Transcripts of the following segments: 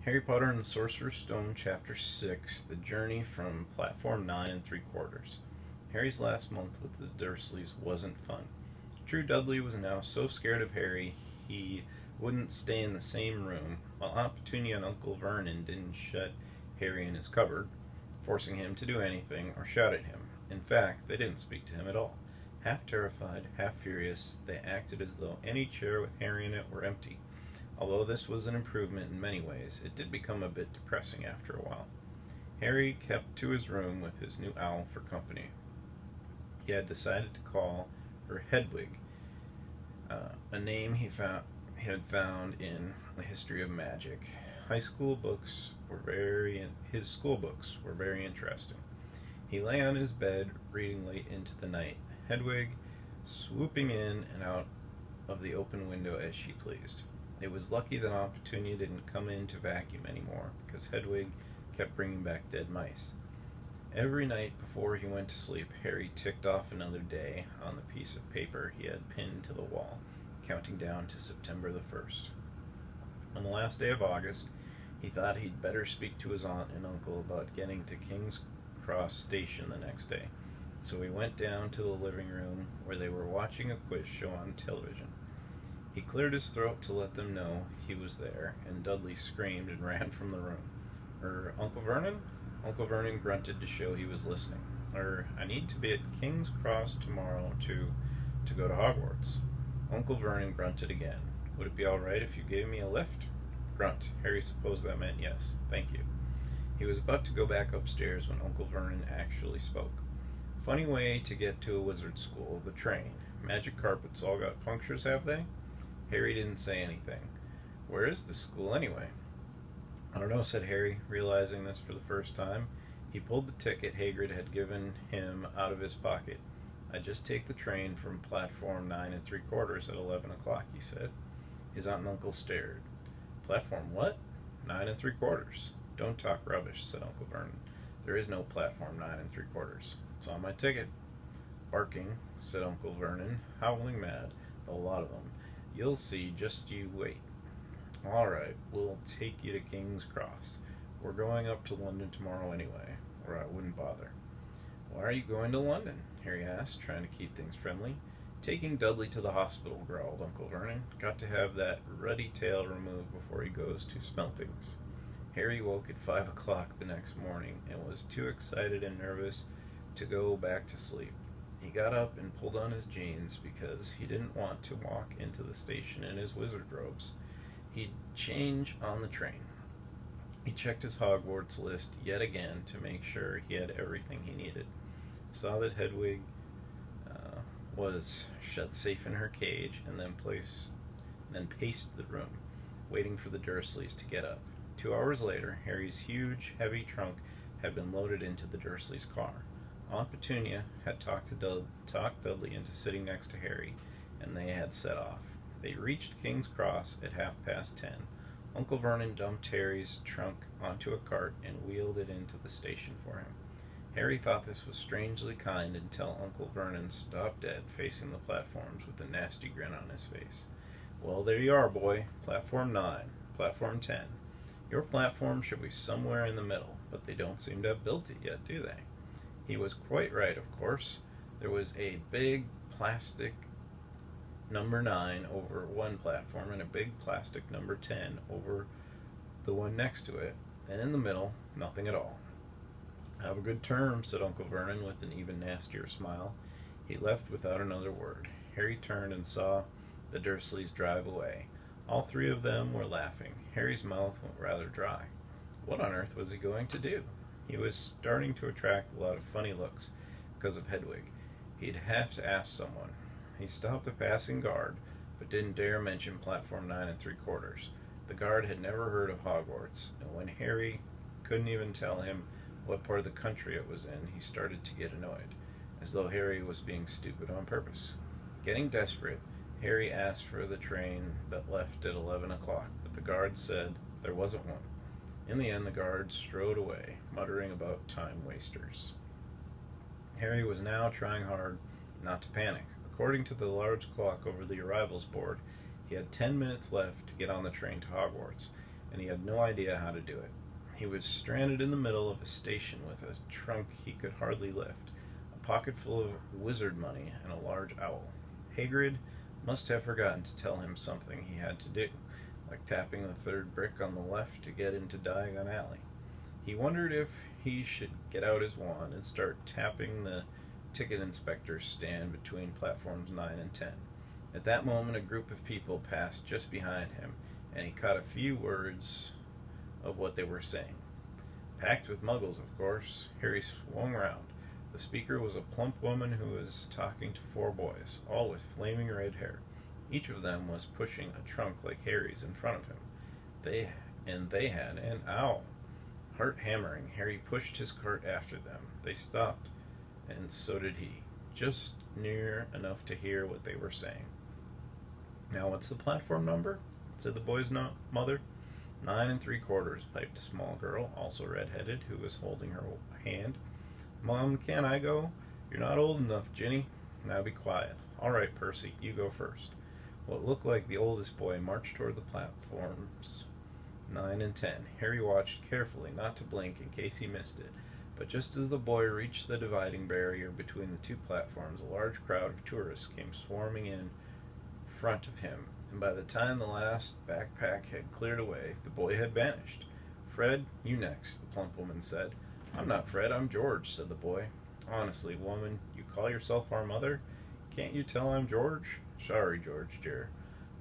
Harry Potter and the Sorcerer's Stone, Chapter 6, The Journey from Platform 9 and 3/4. Harry's last month with the Dursleys wasn't fun. True Dudley was now so scared of Harry he wouldn't stay in the same room, while Aunt Petunia and Uncle Vernon didn't shut Harry in his cupboard, forcing him to do anything or shout at him. In fact, they didn't speak to him at all. Half terrified, half furious, they acted as though any chair with Harry in it were empty. Although this was an improvement in many ways, it did become a bit depressing after a while. Harry kept to his room with his new owl for company. He had decided to call her Hedwig, a name he had found in the history of magic. His school books were very interesting. He lay on his bed reading late into the night, Hedwig swooping in and out of the open window as she pleased. It was lucky that Aunt Petunia didn't come in to vacuum anymore, because Hedwig kept bringing back dead mice. Every night before he went to sleep, Harry ticked off another day on the piece of paper he had pinned to the wall, counting down to September the 1st. On the last day of August, he thought he'd better speak to his aunt and uncle about getting to King's Cross Station the next day, so he went down to the living room where they were watching a quiz show on television. He cleared his throat to let them know he was there, and Dudley screamed and ran from the room. Uncle Vernon? Uncle Vernon grunted to show he was listening. I need to be at King's Cross tomorrow to go to Hogwarts. Uncle Vernon grunted again. Would it be all right if you gave me a lift? Grunt. Harry supposed that meant yes. Thank you. He was about to go back upstairs when Uncle Vernon actually spoke. Funny way to get to a wizard school, the train. Magic carpets all got punctures, have they? Harry didn't say anything. Where is this school anyway? I don't know, said Harry, realizing this for the first time. He pulled the ticket Hagrid had given him out of his pocket. I just take the train from platform 9 and 3/4 at 11 o'clock, he said. His aunt and uncle stared. Platform what? 9 and 3/4. Don't talk rubbish, said Uncle Vernon. There is no platform 9 and 3/4. It's on my ticket. Barking, said Uncle Vernon, howling mad, a lot of them. You'll see, just you wait. All right, we'll take you to King's Cross. We're going up to London tomorrow anyway, or I wouldn't bother. Why are you going to London? Harry asked, trying to keep things friendly. Taking Dudley to the hospital, growled Uncle Vernon. Got to have that ruddy tail removed before he goes to Smeltings. Harry woke at 5 o'clock the next morning and was too excited and nervous to go back to sleep. He got up and pulled on his jeans because he didn't want to walk into the station in his wizard robes. He'd change on the train. He checked his Hogwarts list yet again to make sure he had everything he needed. Saw that Hedwig was shut safe in her cage, and then paced the room, waiting for the Dursleys to get up. 2 hours later, Harry's huge, heavy trunk had been loaded into the Dursleys' car. Aunt Petunia had talked Dudley into sitting next to Harry, and they had set off. They reached King's Cross at 10:30. Uncle Vernon dumped Harry's trunk onto a cart and wheeled it into the station for him. Harry thought this was strangely kind until Uncle Vernon stopped dead, facing the platforms with a nasty grin on his face. Well, there you are, boy. Platform 9, Platform 10. Your platform should be somewhere in the middle, but they don't seem to have built it yet, do they? He was quite right, of course. There was a big plastic number 9 over one platform and a big plastic number 10 over the one next to it, and in the middle, nothing at all. Have a good term, said Uncle Vernon with an even nastier smile. He left without another word. Harry turned and saw the Dursleys drive away. All three of them were laughing. Harry's mouth went rather dry. What on earth was he going to do? He was starting to attract a lot of funny looks because of Hedwig. He'd have to ask someone. He stopped a passing guard, but didn't dare mention platform 9 and 3/4. The guard had never heard of Hogwarts, and when Harry couldn't even tell him what part of the country it was in, he started to get annoyed, as though Harry was being stupid on purpose. Getting desperate, Harry asked for the train that left at 11 o'clock, but the guard said there wasn't one. In the end, the guard strode away, muttering about time wasters. Harry was now trying hard not to panic. According to the large clock over the arrivals board, he had 10 minutes left to get on the train to Hogwarts, and he had no idea how to do it. He was stranded in the middle of a station with a trunk he could hardly lift, a pocket full of wizard money, and a large owl. Hagrid must have forgotten to tell him something he had to do, like tapping the third brick on the left to get into Diagon Alley. He wondered if he should get out his wand and start tapping the ticket inspector's stand between platforms 9 and 10. At that moment, a group of people passed just behind him, and he caught a few words of what they were saying. Packed with muggles, of course. Harry swung round. The speaker was a plump woman who was talking to 4 boys, all with flaming red hair. Each of them was pushing a trunk like Harry's in front of him. They had an owl. Heart hammering, Harry pushed his cart after them. They stopped, and so did he, just near enough to hear what they were saying. "Now what's the platform number?" said the boy's mother. 9 3/4, piped a small girl, also red-headed, who was holding her hand. "Mom, can't I go?" "You're not old enough, Ginny." "Now be quiet." "All right, Percy, you go first." What looked like the oldest boy marched toward the platforms 9 and 10. Harry watched carefully, not to blink in case he missed it. But just as the boy reached the dividing barrier between the 2 platforms, a large crowd of tourists came swarming in front of him, and by the time the last backpack had cleared away, the boy had vanished. "Fred, you next," the plump woman said. "I'm not Fred, I'm George," said the boy. "Honestly, woman, you call yourself our mother? Can't you tell I'm George?" "Sorry, George, dear."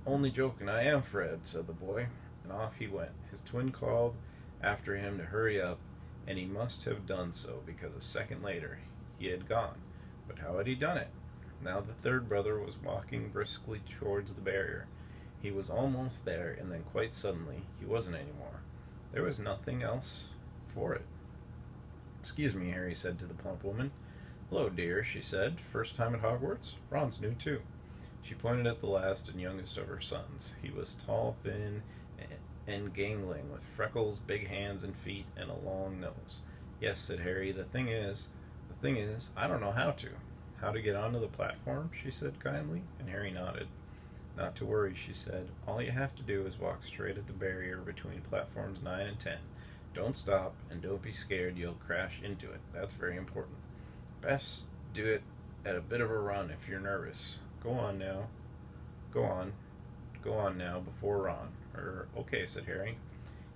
"Only joking, I am Fred," said the boy, and off he went. His twin called after him to hurry up, and he must have done so, because a second later he had gone. But how had he done it? Now the third brother was walking briskly towards the barrier. He was almost there, and then quite suddenly he wasn't anymore. There was nothing else for it. "Excuse me," Harry said to the plump woman. "Hello, dear," she said. "First time at Hogwarts? Ron's new too." She pointed at the last and youngest of her sons. He was tall, thin, and gangling, with freckles, big hands and feet, and a long nose. "Yes," said Harry, the thing is, I don't know how to." "How to get onto the platform?" she said kindly, and Harry nodded. "Not to worry," she said. "All you have to do is walk straight at the barrier between platforms 9 and 10. Don't stop, and don't be scared you'll crash into it. That's very important. Best do it at a bit of a run if you're nervous. Go on now. Go on now, before Ron." Okay," said Harry.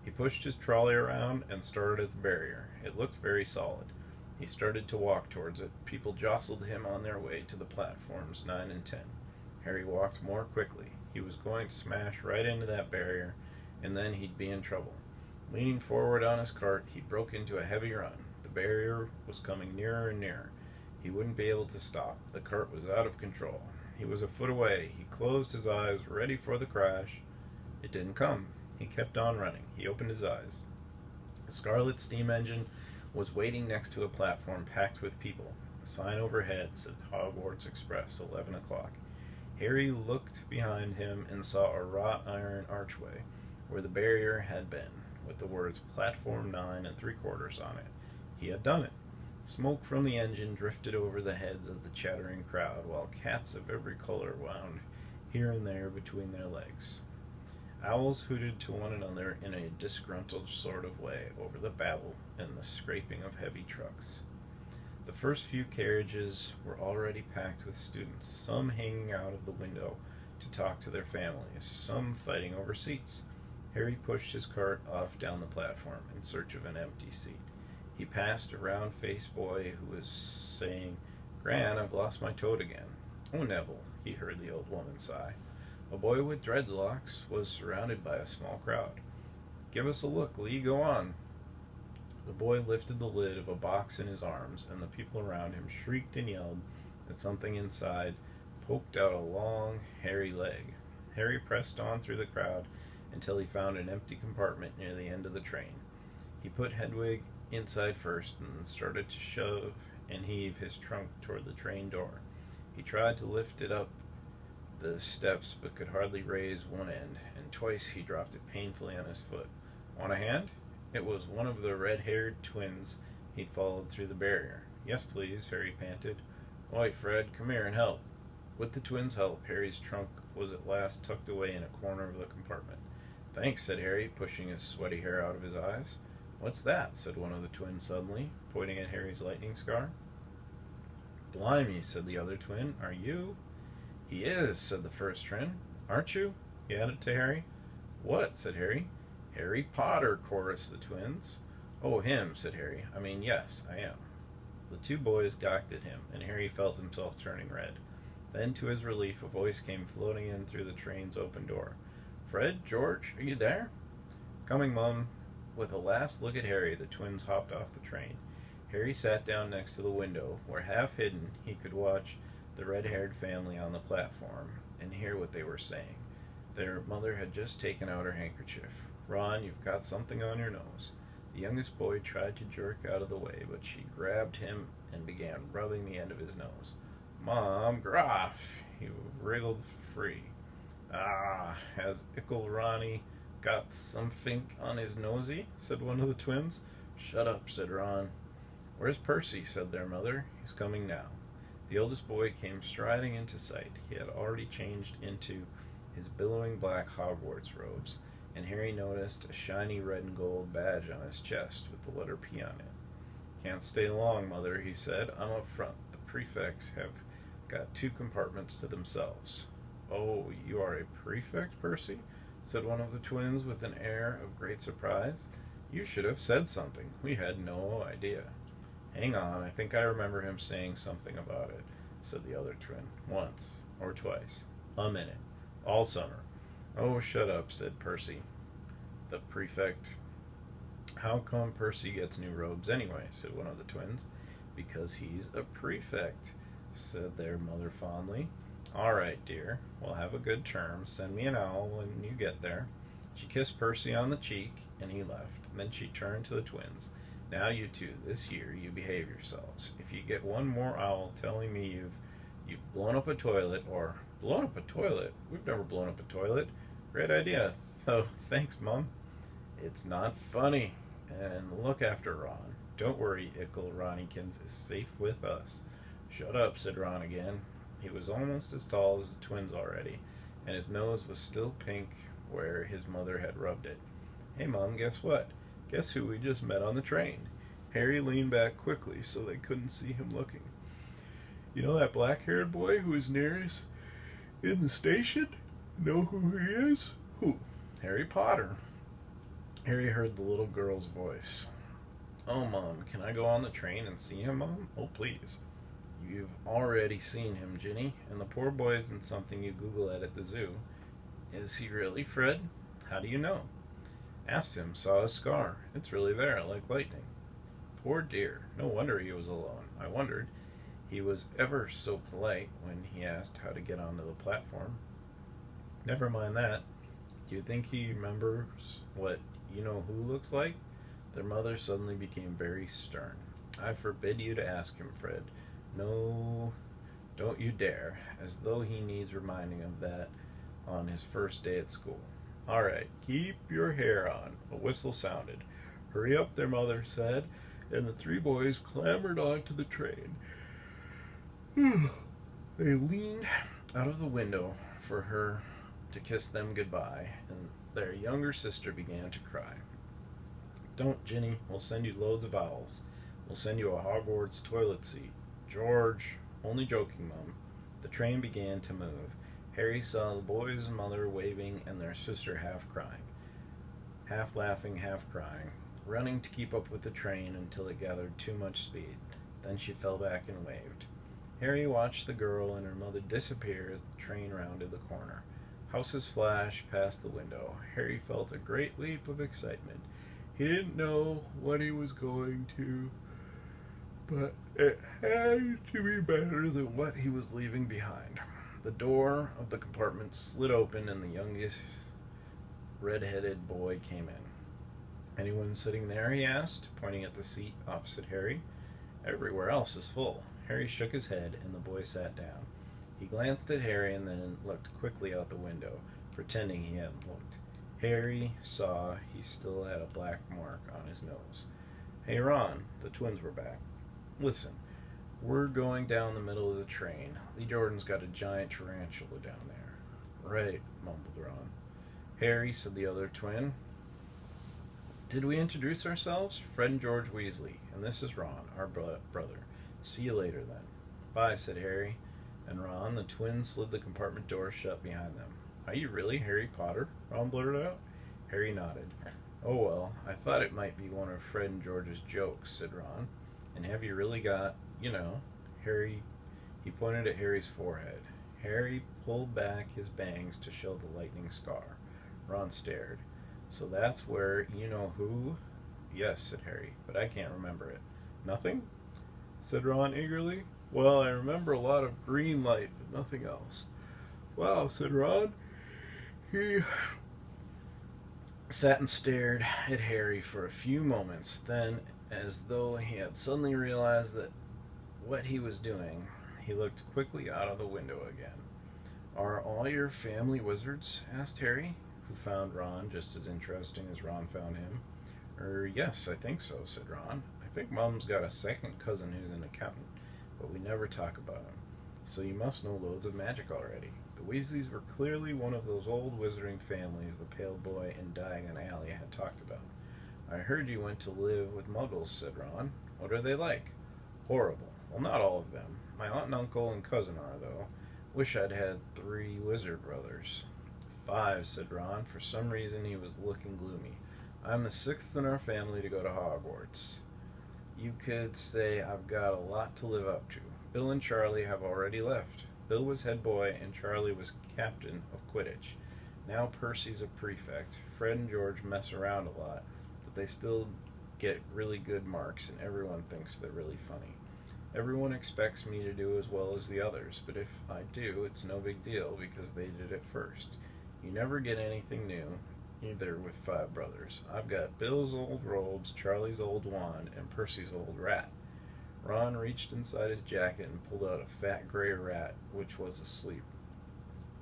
He pushed his trolley around and started at the barrier. It looked very solid. He started to walk towards it. People jostled him on their way to the platforms 9 and 10. Harry walked more quickly. He was going to smash right into that barrier, and then he'd be in trouble. Leaning forward on his cart, he broke into a heavy run. The barrier was coming nearer and nearer. He wouldn't be able to stop. The cart was out of control. He was a foot away. He closed his eyes, ready for the crash. It didn't come. He kept on running. He opened his eyes. The Scarlet steam engine was waiting next to a platform packed with people. The sign overhead said Hogwarts Express, 11 o'clock. Harry looked behind him and saw a wrought iron archway where the barrier had been, with the words Platform 9 3/4 on it. He had done it. Smoke from the engine drifted over the heads of the chattering crowd, while cats of every color wound here and there between their legs. Owls hooted to one another in a disgruntled sort of way over the babble and the scraping of heavy trucks. The first few carriages were already packed with students, some hanging out of the window to talk to their families, some fighting over seats. Harry pushed his cart off down the platform in search of an empty seat. He passed a round-faced boy who was saying, "Gran, I've lost my toad again." "Oh, Neville," he heard the old woman sigh. A boy with dreadlocks was surrounded by a small crowd. "Give us a look, Lee, go on." The boy lifted the lid of a box in his arms, and the people around him shrieked and yelled as something inside poked out a long, hairy leg. Harry pressed on through the crowd until he found an empty compartment near the end of the train. He put Hedwig inside first and started to shove and heave his trunk toward the train door. He tried to lift it up the steps but could hardly raise one end, and twice he dropped it painfully on his foot. "Want a hand?" It was one of the red-haired twins he'd followed through the barrier. "Yes, please," Harry panted. "Oi, Fred, come here and help." With the twins' help, Harry's trunk was at last tucked away in a corner of the compartment. Thanks, said Harry, pushing his sweaty hair out of his eyes. What's that? Said one of the twins suddenly, pointing at Harry's lightning scar. Blimey, said the other twin. Are you? He is, said the first twin. Aren't you? He added to Harry. What? Said Harry. Harry Potter, chorused the twins. Oh, him, said Harry. I mean, yes, I am. The two boys gawked at him, and Harry felt himself turning red. Then, to his relief, a voice came floating in through the train's open door. Fred, George, are you there? Coming, Mum. With a last look at Harry, the twins hopped off the train. Harry sat down next to the window, where, half hidden, he could watch the red-haired family on the platform and hear what they were saying. Their mother had just taken out her handkerchief. Ron, you've got something on your nose. The youngest boy tried to jerk out of the way, but she grabbed him and began rubbing the end of his nose. Mom, Groff! He wriggled free. Ah, has Ickle Ronnie got something on his nosy? Said one of the twins. Shut up, said Ron. Where's Percy? Said their mother. He's coming now. The eldest boy came striding into sight. He had already changed into his billowing black Hogwarts robes, and Harry noticed a shiny red and gold badge on his chest with the letter P on it. Can't stay long, Mother, he said. I'm up front. The prefects have got 2 compartments to themselves. Oh, you are a prefect, Percy? Said one of the twins with an air of great surprise. You should have said something. We had no idea. Hang on, I think I remember him saying something about it, said the other twin. Once or twice. A minute. All summer. Oh, shut up, said Percy. The prefect. How come Percy gets new robes anyway? Said one of the twins. Because he's a prefect, said their mother fondly. All right, dear. We'll have a good term. Send me an owl when you get there. She kissed Percy on the cheek, and he left. Then she turned to the twins. Now you two, this year, you behave yourselves. If you get one more owl telling me you've blown up a toilet, or blown up a toilet? We've never blown up a toilet. Great idea. Oh, thanks, Mom. It's not funny. And look after Ron. Don't worry, Ickle Ronnikins is safe with us. Shut up, said Ron again. He was almost as tall as the twins already, and his nose was still pink where his mother had rubbed it. Hey, Mom, guess what? Guess who we just met on the train? Harry leaned back quickly so they couldn't see him looking. You know that black-haired boy who is nearest in the station? Know who he is? Who? Harry Potter. Harry heard the little girl's voice. Oh, Mom, can I go on the train and see him, Mom? Oh, please. You've already seen him, Ginny, and the poor boy isn't something you Google at the zoo. Is he really, Fred? How do you know? Asked him, saw his scar. It's really there, like lightning. Poor dear. No wonder he was alone. I wondered. He was ever so polite when he asked how to get onto the platform. Never mind that. Do you think he remembers what you-know-who looks like? Their mother suddenly became very stern. I forbid you to ask him, Fred. No, don't you dare, as though he needs reminding of that on his first day at school. All right, keep your hair on. A whistle sounded. Hurry up, their mother said, and the 3 boys clambered onto the train. They leaned out of the window for her to kiss them goodbye, and their younger sister began to cry. Don't, Ginny. We'll send you loads of owls. We'll send you a Hogwarts toilet seat. George. Only joking, Mum. The train began to move. Harry saw the boy's mother waving and their sister half crying. Half laughing, half crying, running to keep up with the train until it gathered too much speed. Then she fell back and waved. Harry watched the girl and her mother disappear as the train rounded the corner. Houses flashed past the window. Harry felt a great leap of excitement. He didn't know what he was going to, but it had to be better than what he was leaving behind. The door of the compartment slid open and the youngest red-headed boy came in. Anyone sitting there? He asked, pointing at the seat opposite Harry. Everywhere else is full. Harry shook his head and the boy sat down. He glanced at Harry and then looked quickly out the window, pretending he hadn't looked. Harry saw he still had a black mark on his nose. Hey, Ron, the twins were back. Listen, we're going down the middle of the train. Lee Jordan's got a giant tarantula down there. Right, mumbled Ron. Harry, said the other twin. Did we introduce ourselves? Fred and George Weasley, and this is Ron, our brother. See you later then. Bye, said Harry and Ron. The twins slid the compartment door shut behind them. Are you really Harry Potter? Ron blurted out. Harry nodded. Oh well, I thought it might be one of Fred and George's jokes, said Ron. And have you really got, Harry, he pointed at Harry's forehead. Harry pulled back his bangs to show the lightning scar. Ron stared. So that's where you-know-who? Yes, said Harry, but I can't remember it. Nothing? Said Ron eagerly. Well, I remember a lot of green light, but nothing else. Wow, said Ron. He sat and stared at Harry for a few moments. Then, as though he had suddenly realized that what he was doing, he looked quickly out of the window again. Are all your family wizards? Asked Harry, who found Ron just as interesting as Ron found him. Yes, I think so, said Ron. I think Mom's got a second cousin who's an accountant, but we never talk about him. So you must know loads of magic already. The Weasleys were clearly one of those old wizarding families the pale boy in Diagon Alley had talked about. I heard you went to live with muggles, said Ron. What are they like? Horrible. Well, not all of them. My aunt and uncle and cousin are, though. Wish I'd had 3 wizard brothers. 5, said Ron. For some reason he was looking gloomy. I'm the 6th in our family to go to Hogwarts. You could say I've got a lot to live up to. Bill and Charlie have already left. Bill was head boy and Charlie was captain of Quidditch. Now Percy's a prefect. Fred and George mess around a lot, but they still get really good marks and everyone thinks they're really funny. Everyone expects me to do as well as the others, but if I do, it's no big deal because they did it first. You never get anything new, either with 5 brothers. I've got Bill's old robes, Charlie's old wand, and Percy's old rat. Ron reached inside his jacket and pulled out a fat gray rat, which was asleep.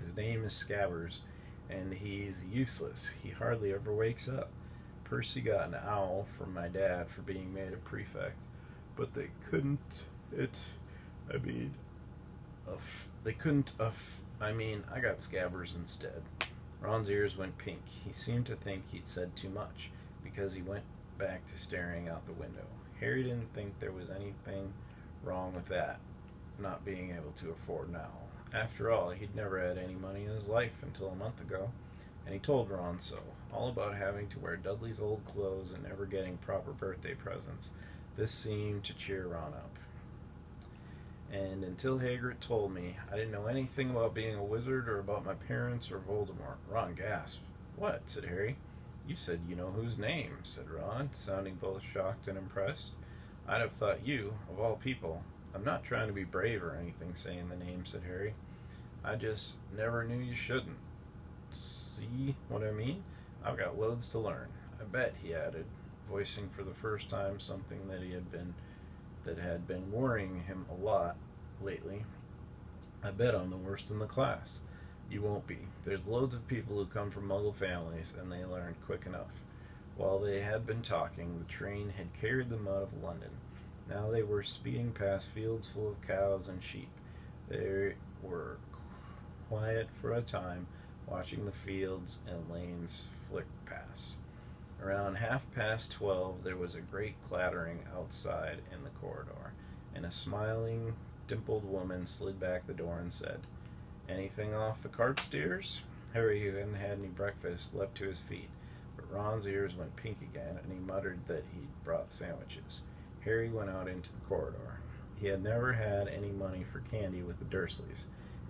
His name is Scabbers, and he's useless. He hardly ever wakes up. Percy got an owl from my dad for being made a prefect, but they couldn't, I got Scabbers instead. Ron's ears went pink. He seemed to think he'd said too much, because he went back to staring out the window. Harry didn't think there was anything wrong with that, not being able to afford an owl. After all, he'd never had any money in his life until a month ago, and he told Ron so, all about having to wear Dudley's old clothes and never getting proper birthday presents. This seemed to cheer Ron up. And until Hagrid told me, I didn't know anything about being a wizard or about my parents or Voldemort. Ron gasped. What? Said Harry. You said you know whose name, said Ron, sounding both shocked and impressed. I'd have thought you, of all people. I'm not trying to be brave or anything saying the name, said Harry. I just never knew you shouldn't. See what I mean? I've got loads to learn. I bet, he added, voicing for the first time something that had been worrying him a lot lately. I bet I'm the worst in the class. You won't be. There's loads of people who come from Muggle families, and they learn quick enough. While they had been talking, the train had carried them out of London. Now they were speeding past fields full of cows and sheep. They were quiet for a time, watching the fields and lanes flick past. Around 12:30, there was a great clattering outside in the corridor, and a smiling, dimpled woman slid back the door and said, Anything off the cart, dears? Harry, who hadn't had any breakfast, leapt to his feet, but Ron's ears went pink again, and he muttered that he'd brought sandwiches. Harry went out into the corridor. He had never had any money for candy with the Dursleys,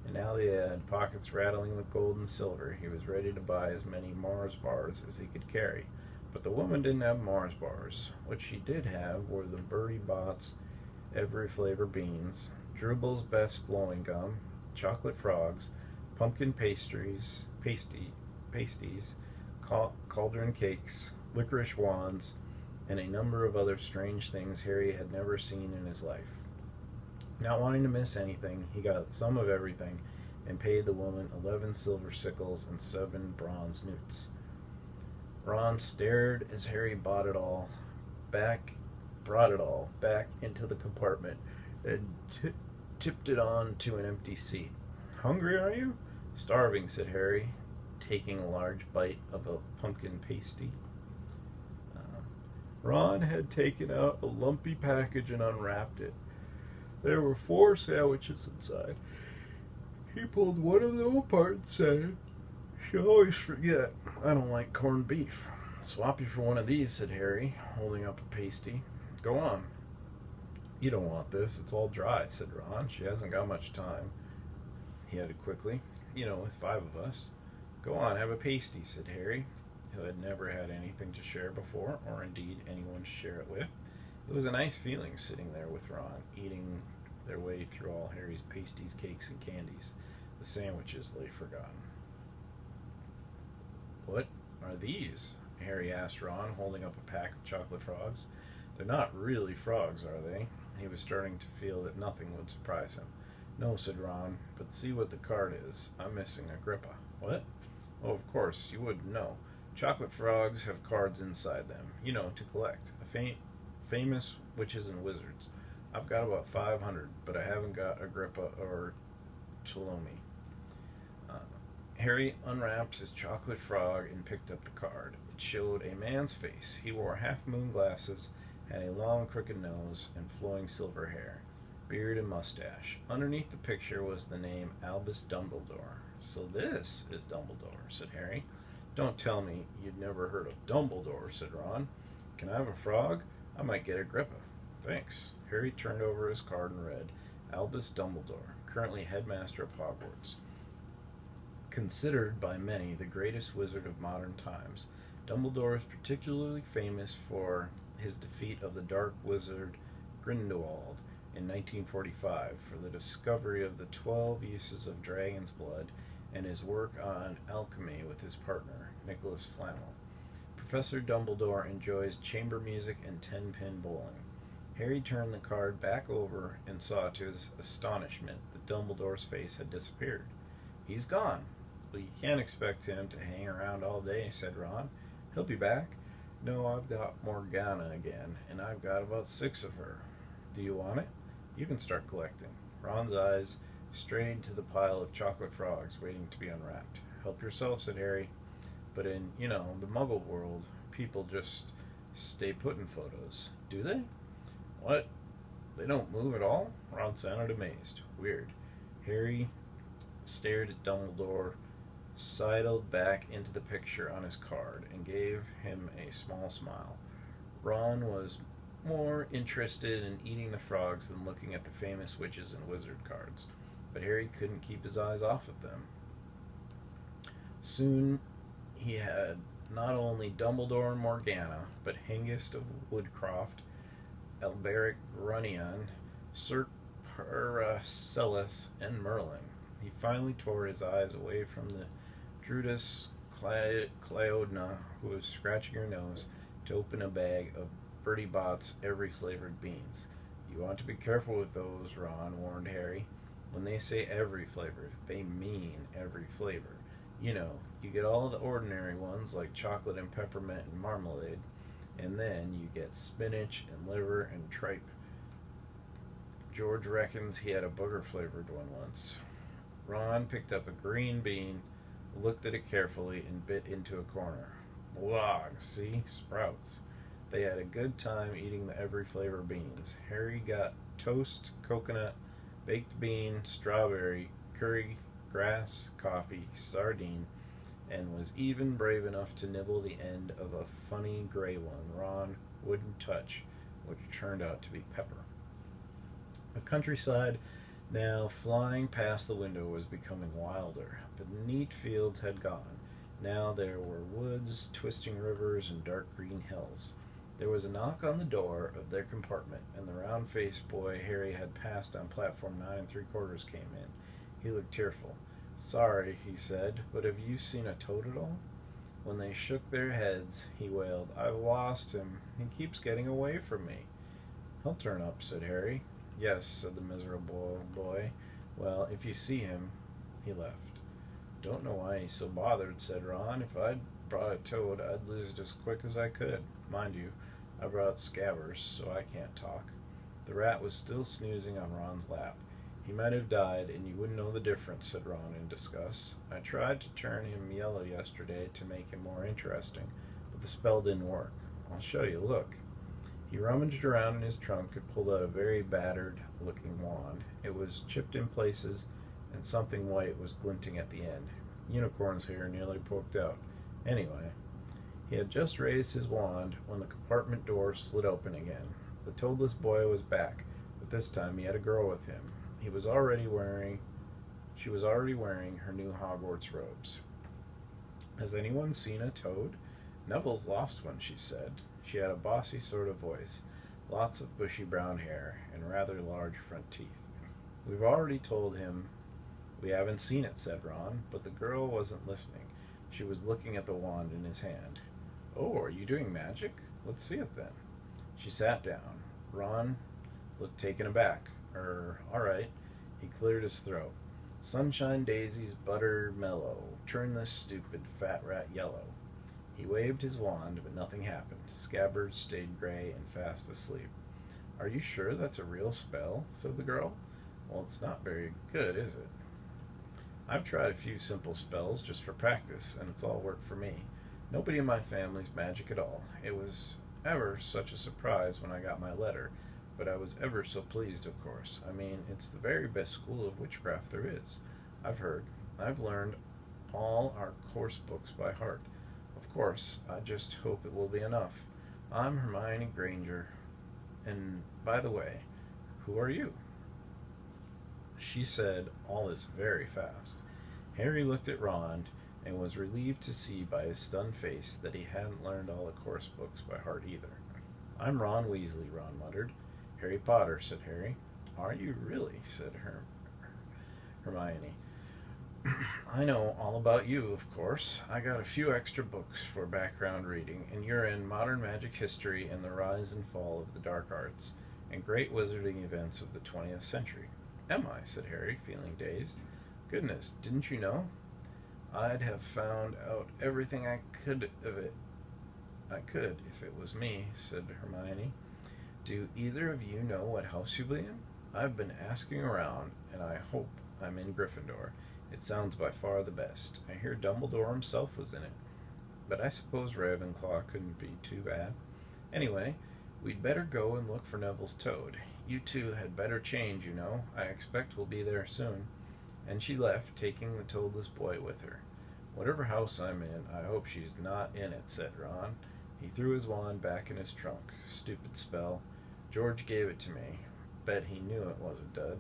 and now they had pockets rattling with gold and silver. He was ready to buy as many Mars bars as he could carry. But the woman didn't have Mars bars. What she did have were the Bertie Bott's every flavor beans, Drubal's best blowing gum, chocolate frogs, pumpkin pasties, cauldron cakes, licorice wands, and a number of other strange things Harry had never seen in his life. Not wanting to miss anything, he got some of everything and paid the woman 11 silver sickles and 7 bronze newts. Ron stared as Harry brought it all back into the compartment and tipped it on to an empty seat. Hungry, are you? Starving, said Harry. taking a large bite of a pumpkin pasty. Ron had taken out a lumpy package and unwrapped it. There were 4 sandwiches inside. He pulled one of them apart and said, "You always forget. I don't like corned beef." "Swap you for one of these," said Harry, holding up a pasty. "Go on." "You don't want this. It's all dry," said Ron. "She hasn't got much time," he added quickly. "With 5 of us." "Go on, have a pasty," said Harry, who had never had anything to share before, or indeed anyone to share it with. It was a nice feeling sitting there with Ron, eating their way through all Harry's pasties, cakes, and candies. The sandwiches lay forgotten. "What are these?" Harry asked Ron, holding up a pack of chocolate frogs. "They're not really frogs, are they?" He was starting to feel that nothing would surprise him. "No," said Ron, "but see what the card is. I'm missing a grippa." "What?" "Oh, of course, you wouldn't know. Chocolate frogs have cards inside them, to collect. Famous witches and wizards. I've got about 500, but I haven't got Agrippa or Ptolemy." Harry unwrapped his chocolate frog and picked up the card. It showed a man's face. He wore half-moon glasses, had a long, crooked nose, and flowing silver hair, beard and mustache. Underneath the picture was the name Albus Dumbledore. "So this is Dumbledore," said Harry. "Don't tell me you'd never heard of Dumbledore," said Ron. "Can I have a frog? I might get Agrippa." "Thanks." Harry turned over his card and read, "Albus Dumbledore, currently headmaster of Hogwarts. Considered by many the greatest wizard of modern times, Dumbledore is particularly famous for his defeat of the dark wizard Grindelwald in 1945, for the discovery of the 12 uses of dragon's blood, and his work on alchemy with his partner, Nicholas Flamel. Professor Dumbledore enjoys chamber music and 10-pin bowling." Harry turned the card back over and saw to his astonishment that Dumbledore's face had disappeared. "He's gone." "Well, you can't expect him to hang around all day," said Ron. "He'll be back." "No, I've got Morgana again, and I've got about 6 of her. Do you want it? You can start collecting." Ron's eyes strayed to the pile of chocolate frogs waiting to be unwrapped. "Help yourself," said Harry. "But in, the Muggle world, people just stay put in photos." "Do they?" "What? They don't move at all?" Ron sounded amazed. "Weird." Harry stared at Dumbledore, sidled back into the picture on his card, and gave him a small smile. Ron was more interested in eating the frogs than looking at the famous witches and wizard cards, but Harry couldn't keep his eyes off of them. Soon he had not only Dumbledore and Morgana, but Hengist of Woodcroft, Alberic Grunion, Sir Paracelsus, and Merlin. He finally tore his eyes away from the Druidess Cleodna, who was scratching her nose, to open a bag of Bertie Bott's every flavored beans. "You want to be careful with those," Ron warned Harry. "When they say every flavor, they mean every flavor. You get all the ordinary ones like chocolate and peppermint and marmalade, and then you get spinach and liver and tripe. George reckons he had a booger-flavored one once." Ron picked up a green bean, looked at it carefully, and bit into a corner. "Log, see? Sprouts." They had a good time eating the every flavor beans. Harry got toast, coconut, baked bean, strawberry, curry, grass, coffee, sardine, and was even brave enough to nibble the end of a funny gray one Ron wouldn't touch, which turned out to be pepper. The countryside, now flying past the window, was becoming wilder. The neat fields had gone. Now there were woods, twisting rivers, and dark green hills. There was a knock on the door of their compartment, and the round-faced boy Harry had passed on platform 9 3/4 came in. He looked tearful. "Sorry," he said, "but have you seen a toad at all?" When they shook their heads, he wailed, "I've lost him. He keeps getting away from me." "He'll turn up," said Harry. "Yes," said the miserable boy. "Well, if you see him." He left. "Don't know why he's so bothered," said Ron. "If I'd brought a toad, I'd lose it as quick as I could. Mind you, I brought Scabbers, so I can't talk." The rat was still snoozing on Ron's lap. He might have died, and you wouldn't know the difference, said Ron in disgust. I tried to turn him yellow yesterday to make him more interesting, but the spell didn't work. I'll show you, look. He rummaged around in his trunk and pulled out a very battered-looking wand. It was chipped in places, and something white was glinting at the end. Unicorn's hair nearly poked out. Anyway, he had just raised his wand when the compartment door slid open again. The toadless boy was back, but this time he had a girl with him. She was already wearing her new Hogwarts robes. Has anyone seen a toad? Neville's lost one, she said. She had a bossy sort of voice, lots of bushy brown hair, and rather large front teeth. We've already told him we haven't seen it, said Ron, but the girl wasn't listening. She was looking at the wand in his hand. Oh, are you doing magic? Let's see it then. She sat down. Ron looked taken aback. All right. He cleared his throat. Sunshine daisies butter mellow. Turn this stupid fat rat yellow. He waved his wand, but nothing happened. Scabbers stayed gray and fast asleep. Are you sure that's a real spell? Said the girl. Well, it's not very good, is it? I've tried a few simple spells just for practice, and it's all worked for me. Nobody in my family's magic at all. It was ever such a surprise when I got my letter, but I was ever so pleased, of course. I mean, it's the very best school of witchcraft there is. I've heard. I've learned all our course books by heart. Of course, I just hope it will be enough. I'm Hermione Granger. And, by the way, who are you? She said all this very fast. Harry looked at Ron and was relieved to see by his stunned face that he hadn't learned all the course books by heart either. I'm Ron Weasley, Ron muttered. Harry Potter, said Harry. Are you really? Said Hermione. I know all about you, of course. I got a few extra books for background reading, and you're in Modern Magic History and the Rise and Fall of the Dark Arts, and Great Wizarding Events of the 20th Century. Am I? Said Harry, feeling dazed. Goodness, didn't you know? I'd have found out everything I could of it. I could, if it was me, said Hermione. Do either of you know what house you'll be in? I've been asking around, and I hope I'm in Gryffindor. It sounds by far the best. I hear Dumbledore himself was in it. But I suppose Ravenclaw couldn't be too bad. Anyway, we'd better go and look for Neville's toad. You two had better change, you know. I expect we'll be there soon. And she left, taking the toadless boy with her. Whatever house I'm in, I hope she's not in it, said Ron. He threw his wand back in his trunk. Stupid spell. George gave it to me. Bet he knew it was a dud.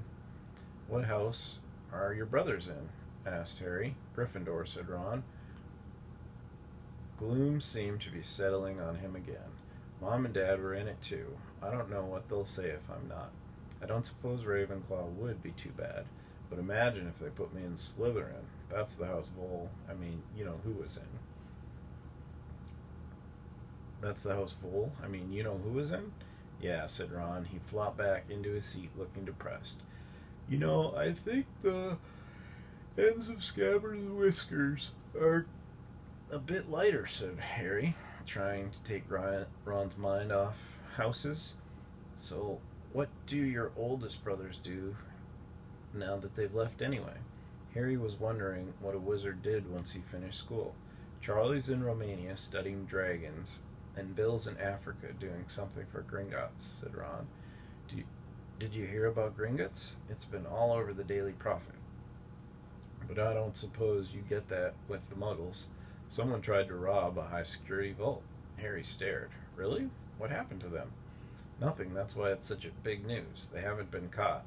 What house are your brothers in? Asked Harry. Gryffindor, said Ron. Gloom seemed to be settling on him again. Mom and Dad were in it too. I don't know what they'll say if I'm not. I don't suppose Ravenclaw would be too bad, but imagine if they put me in Slytherin. That's the house you know who was in. That's the house Vole? You know who was in? Yeah, said Ron. He flopped back into his seat, looking depressed. You know, I think the ends of Scabbers' whiskers are a bit lighter, said Harry, trying to take Ron's mind off houses. So, what do your oldest brothers do now that they've left anyway? Harry was wondering what a wizard did once he finished school. Charlie's in Romania studying dragons, and Bill's in Africa doing something for Gringotts, said Ron. Did you hear about Gringotts? It's been all over the Daily Prophet. But I don't suppose you get that with the Muggles. Someone tried to rob a high-security vault. Harry stared. Really? What happened to them? Nothing. That's why it's such a big news. They haven't been caught.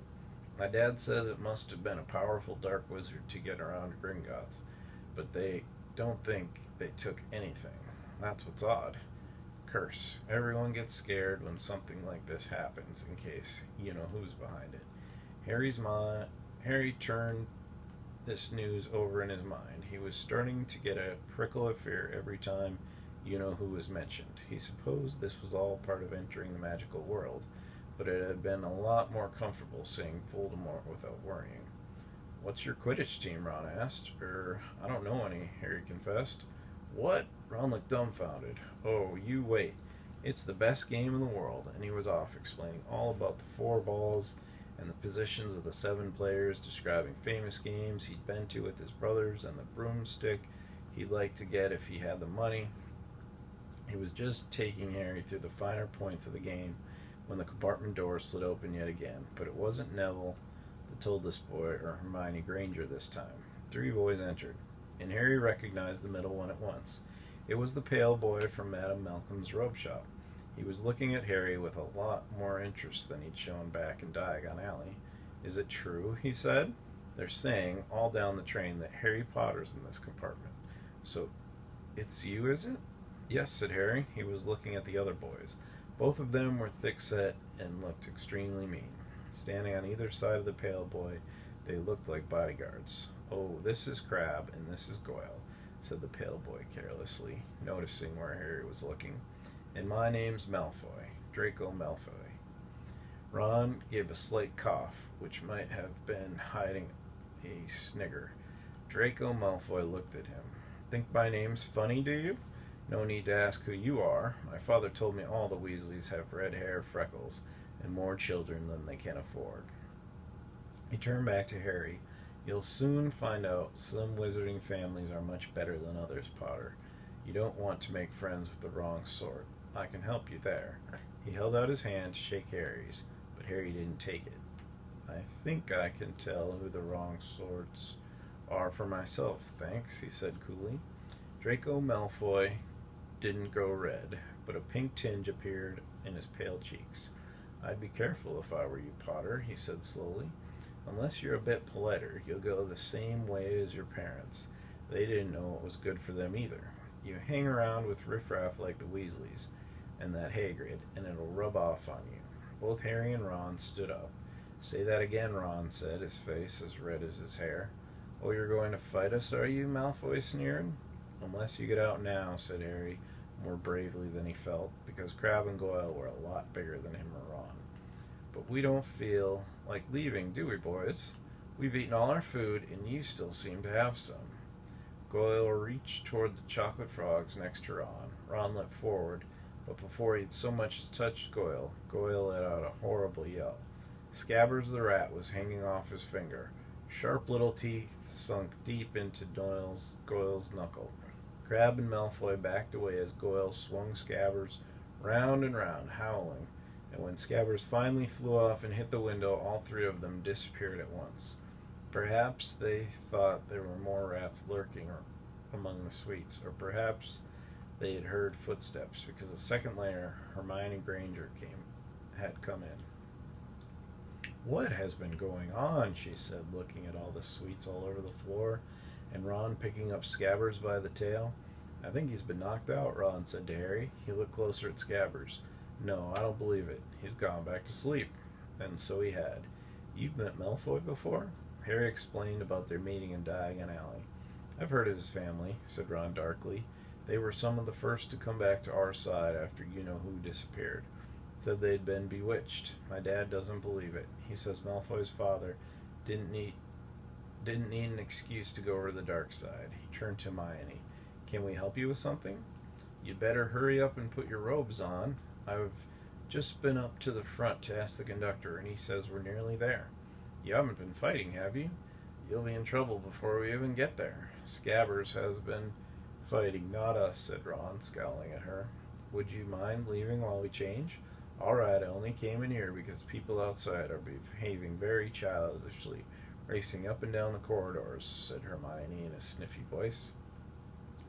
My dad says it must have been a powerful dark wizard to get around Gringotts, but they don't think they took anything. That's what's odd. Curse. Everyone gets scared when something like this happens, in case you know who's behind it. Harry turned this news over in his mind. He was starting to get a prickle of fear every time you know who was mentioned. He supposed this was all part of entering the magical world, but it had been a lot more comfortable saying Voldemort without worrying. What's your Quidditch team? Ron asked. I don't know any, Harry confessed. What? Ron looked dumbfounded. Oh, you wait. It's the best game in the world, and he was off explaining all about the 4 balls and the positions of the 7 players, describing famous games he'd been to with his brothers and the broomstick he'd like to get if he had the money. He was just taking Harry through the finer points of the game when the compartment door slid open yet again. But it wasn't Neville, the Tildus boy, or Hermione Granger this time. 3 boys entered, and Harry recognized the middle one at once. It was the pale boy from Madame Malcolm's robe shop. He was looking at Harry with a lot more interest than he'd shown back in Diagon Alley. "Is it true?" he said. "They're saying all down the train that Harry Potter's in this compartment. So it's you, is it?" "Yes," said Harry. He was looking at the other boys. Both of them were thick-set and looked extremely mean. Standing on either side of the pale boy, they looked like bodyguards. "Oh, this is Crabbe and this is Goyle," said the pale boy carelessly, noticing where Harry was looking. "And my name's Malfoy, Draco Malfoy." Ron gave a slight cough, which might have been hiding a snigger. Draco Malfoy looked at him. "Think my name's funny, do you? No need to ask who you are. My father told me all the Weasleys have red hair, freckles, and more children than they can afford." He turned back to Harry. "You'll soon find out some wizarding families are much better than others, Potter. You don't want to make friends with the wrong sort. I can help you there." He held out his hand to shake Harry's, but Harry didn't take it. "I think I can tell who the wrong sorts are for myself, thanks," he said coolly. Draco Malfoy didn't grow red, but a pink tinge appeared in his pale cheeks. "I'd be careful if I were you, Potter," he said slowly. "Unless you're a bit politer, you'll go the same way as your parents. They didn't know what was good for them either. You hang around with riffraff like the Weasleys and that Hagrid, and it'll rub off on you." Both Harry and Ron stood up. "Say that again," Ron said, his face as red as his hair. "Oh, you're going to fight us, are you?" Malfoy sneered. "Unless you get out now," said Harry, more bravely than he felt, because Crabbe and Goyle were a lot bigger than him or Ron. "But we don't feel like leaving, do we, boys? We've eaten all our food, and you still seem to have some." Goyle reached toward the chocolate frogs next to Ron. Ron leapt forward, but before he'd so much as touched Goyle, Goyle let out a horrible yell. Scabbers the rat was hanging off his finger. Sharp little teeth sunk deep into Goyle's knuckle. Crabbe and Malfoy backed away as Goyle swung Scabbers round and round, howling, and when Scabbers finally flew off and hit the window, all 3 of them disappeared at once. Perhaps they thought there were more rats lurking among the sweets, or perhaps they had heard footsteps, because a second later Hermione Granger had come in. "What has been going on?" she said, looking at all the sweets all over the floor, and Ron picking up Scabbers by the tail. "I think he's been knocked out," Ron said to Harry. He looked closer at Scabbers. "No, I don't believe it. He's gone back to sleep." And so he had. "You've met Malfoy before?" Harry explained about their meeting in Diagon Alley. "I've heard of his family," said Ron darkly. "They were some of the first to come back to our side after you-know-who disappeared. Said they'd been bewitched. My dad doesn't believe it. He says Malfoy's father didn't need an excuse to go over to the dark side." He turned to Hermione. "Can we help you with something?" "You'd better hurry up and put your robes on. I've just been up to the front to ask the conductor, and he says we're nearly there." "You haven't been fighting, have you?" "You'll be in trouble before we even get there. Scabbers has been fighting, not us," said Ron, scowling at her. "Would you mind leaving while we change?" "All right, I only came in here because people outside are behaving very childishly, racing up and down the corridors," said Hermione in a sniffy voice.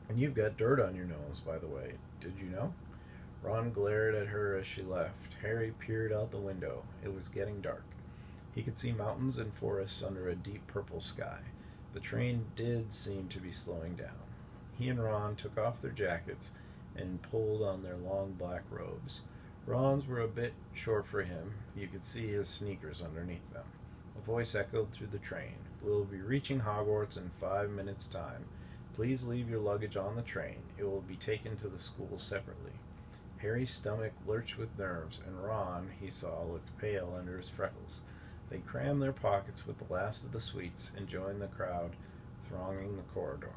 "And you've got dirt on your nose, by the way. Did you know?" Ron glared at her as she left. Harry peered out the window. It was getting dark. He could see mountains and forests under a deep purple sky. The train did seem to be slowing down. He and Ron took off their jackets and pulled on their long black robes. Ron's were a bit short for him. You could see his sneakers underneath them. A voice echoed through the train. "We'll be reaching Hogwarts in 5 minutes' time. Please leave your luggage on the train. It will be taken to the school separately." Harry's stomach lurched with nerves, and Ron, he saw, looked pale under his freckles. They crammed their pockets with the last of the sweets and joined the crowd thronging the corridor.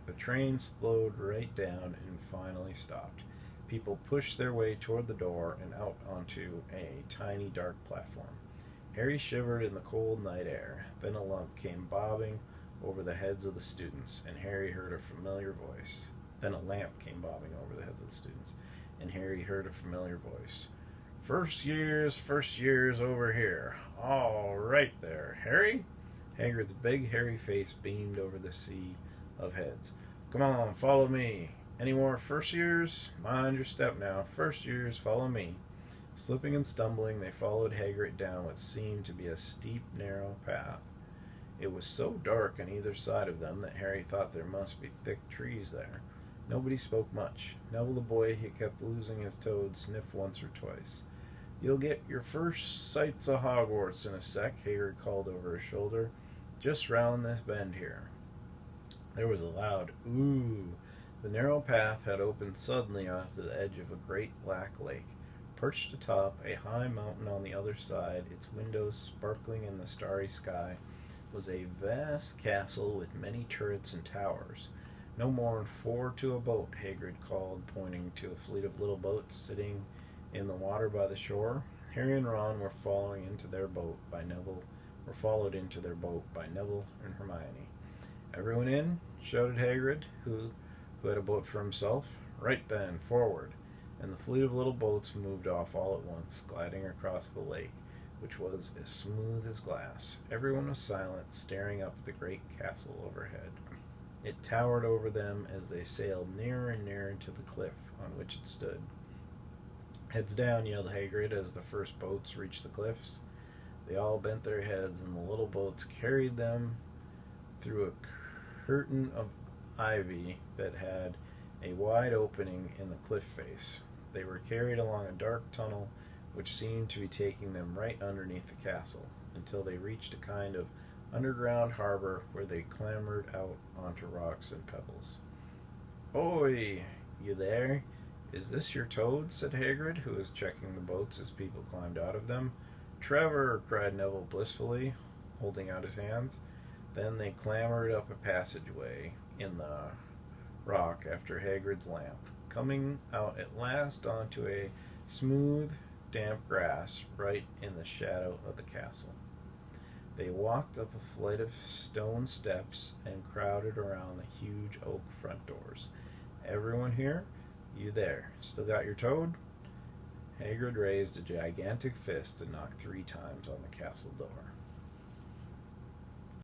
The train slowed right down and finally stopped. People pushed their way toward the door and out onto a tiny dark platform. Harry shivered in the cold night air. Then a lump came bobbing over the heads of the students, and Harry heard a familiar voice. Then a lamp came bobbing over the heads of the students, and Harry heard a familiar voice. First years over here. All right there, Harry. Hagrid's big hairy face beamed over the sea of heads. Come on, follow me. Any more first years? Mind your step now. First years, follow me. Slipping and stumbling, they followed Hagrid down what seemed to be a steep, narrow path. It was so dark on either side of them that Harry thought there must be thick trees there. Nobody spoke much. Neville the boy, he kept losing his toad, sniffed once or twice. You'll get your first sights of Hogwarts in a sec, Hagrid called over his shoulder. Just round this bend here. There was a loud ooh. The narrow path had opened suddenly onto the edge of a great black lake. Perched atop a high mountain on the other side, its windows sparkling in the starry sky, was a vast castle with many turrets and towers. No more than 4 to a boat, Hagrid called, pointing to a fleet of little boats sitting in the water by the shore. Harry and Ron were followed into their boat by Neville and Hermione. Everyone in? Shouted Hagrid, who had a boat for himself. Right then, forward. And the fleet of little boats moved off all at once, gliding across the lake, which was as smooth as glass. Everyone was silent, staring up at the great castle overhead. It towered over them as they sailed nearer and nearer to the cliff on which it stood. Heads down, yelled Hagrid as the first boats reached the cliffs. They all bent their heads, and the little boats carried them through a curtain of ivy that had a wide opening in the cliff face. They were carried along a dark tunnel which seemed to be taking them right underneath the castle, until they reached a kind of underground harbor where they clambered out onto rocks and pebbles. Oi, you there? Is this your toad? Said Hagrid, who was checking the boats as people climbed out of them. Trevor, cried Neville blissfully, holding out his hands. Then they clambered up a passageway in the rock after Hagrid's lamp, coming out at last onto a smooth, damp grass right in the shadow of the castle. They walked up a flight of stone steps and crowded around the huge oak front doors. Everyone here? You there? Still got your toad? Hagrid raised a gigantic fist and knocked 3 times on the castle door.